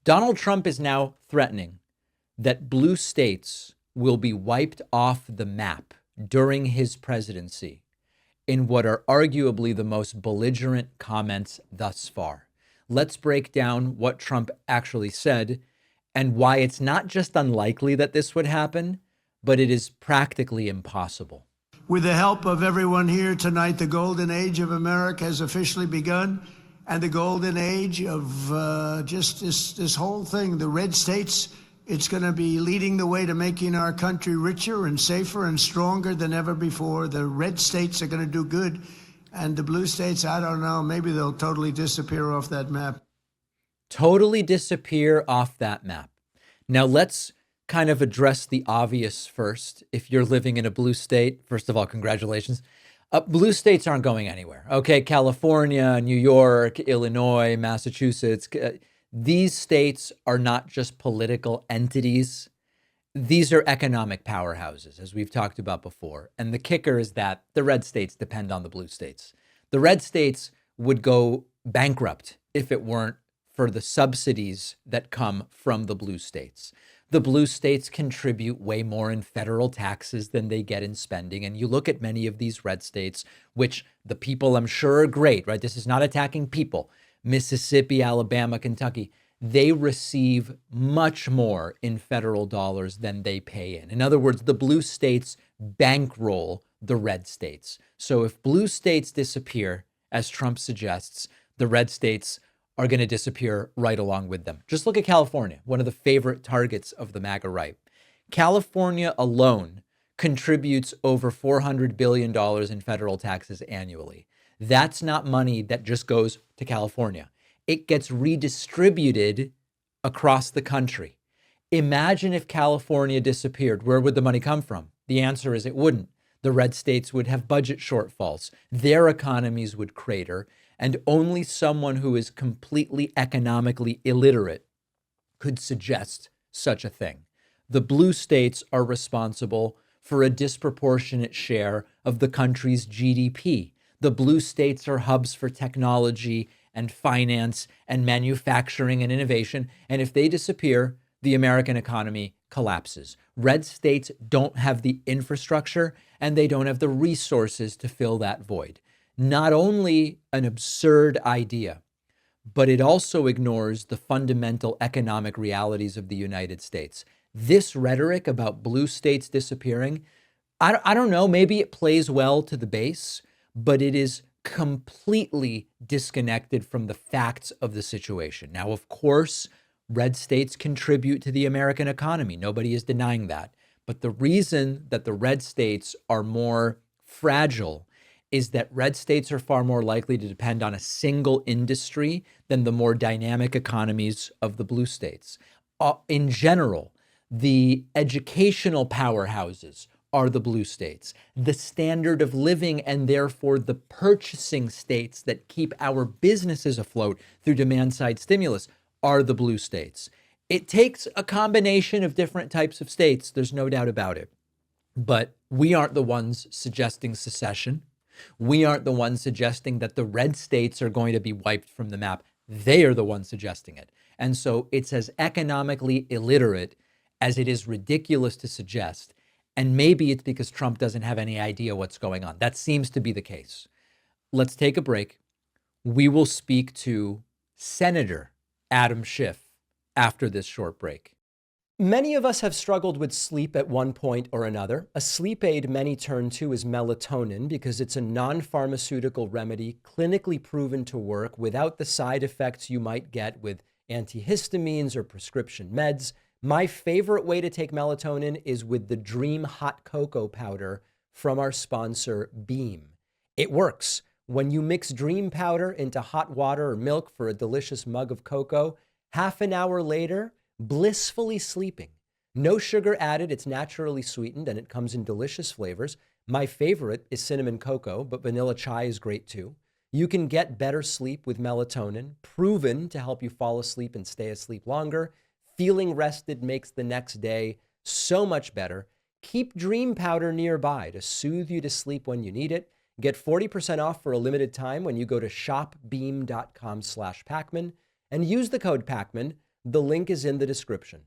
Donald Trump is now threatening that blue states will be wiped off the map during his presidency in what are arguably the most belligerent comments thus far. Let's break down what Trump actually said and why it's not just unlikely that this would happen, but it is practically impossible. With the help of everyone here tonight, the golden age of America has officially begun. And the golden age of just this whole thing, the red states, it's going to be leading the way to making our country richer and safer and stronger than ever before. The red states are going to do good. And the blue states, I don't know, maybe they'll totally disappear off that map. Totally disappear off that map. Now, let's kind of address the obvious first. If you're living in a blue state, first of all, congratulations. Blue states aren't going anywhere. Okay, California, New York, Illinois, Massachusetts, these states are not just political entities. These are economic powerhouses, as we've talked about before. And the kicker is that the red states depend on the blue states. The red states would go bankrupt if it weren't for the subsidies that come from the blue states. The blue states contribute way more in federal taxes than they get in spending. And you look at many of these red states, which the people I'm sure are great, right? This is not attacking people. Mississippi, Alabama, Kentucky, they receive much more in federal dollars than they pay in. In other words, the blue states bankroll the red states. So if blue states disappear, as Trump suggests, the red states are going to disappear right along with them. Just look at California, one of the favorite targets of the MAGA right. California alone contributes over $400 billion in federal taxes annually. That's not money that just goes to California. It gets redistributed across the country. Imagine if California disappeared. Where would the money come from? The answer is it wouldn't. The red states would have budget shortfalls. Their economies would crater. And only someone who is completely economically illiterate could suggest such a thing. The blue states are responsible for a disproportionate share of the country's GDP. The blue states are hubs for technology and finance and manufacturing and innovation. And if they disappear, the American economy collapses. Red states don't have the infrastructure and they don't have the resources to fill that void. Not only an absurd idea, but it also ignores the fundamental economic realities of the United States. This rhetoric about blue states disappearing, I don't know, maybe it plays well to the base, but it is completely disconnected from the facts of the situation. Now, of course, red states contribute to the American economy. Nobody is denying that. But the reason that the red states are more fragile is that red states are far more likely to depend on a single industry than the more dynamic economies of the blue states. In general, the educational powerhouses are the blue states. The standard of living and therefore the purchasing states that keep our businesses afloat through demand-side stimulus are the blue states. It takes a combination of different types of states, there's no doubt about it. But we aren't the ones suggesting secession. We aren't the ones suggesting that the red states are going to be wiped from the map. They are the ones suggesting it. And so it's as economically illiterate as it is ridiculous to suggest. And maybe it's because Trump doesn't have any idea what's going on. That seems to be the case. Let's take a break. We will speak to Senator Adam Schiff after this short break. Many of us have struggled with sleep at one point or another. A sleep aid many turn to is melatonin because it's a non-pharmaceutical remedy clinically proven to work without the side effects you might get with antihistamines or prescription meds. My favorite way to take melatonin is with the Dream Hot Cocoa Powder from our sponsor, Beam. It works. When you mix Dream Powder into hot water or milk for a delicious mug of cocoa, half an hour later, blissfully sleeping. No sugar added, it's naturally sweetened, and it comes in delicious flavors. My favorite is cinnamon cocoa, but vanilla chai is great too. You can get better sleep with melatonin, proven to help you fall asleep and stay asleep longer. Feeling rested makes the next day so much better. Keep Dream Powder nearby to soothe you to sleep when you need it. Get 40% off for a limited time when you go to shopbeam.com/Pacman and use the code Pacman. The link is in the description.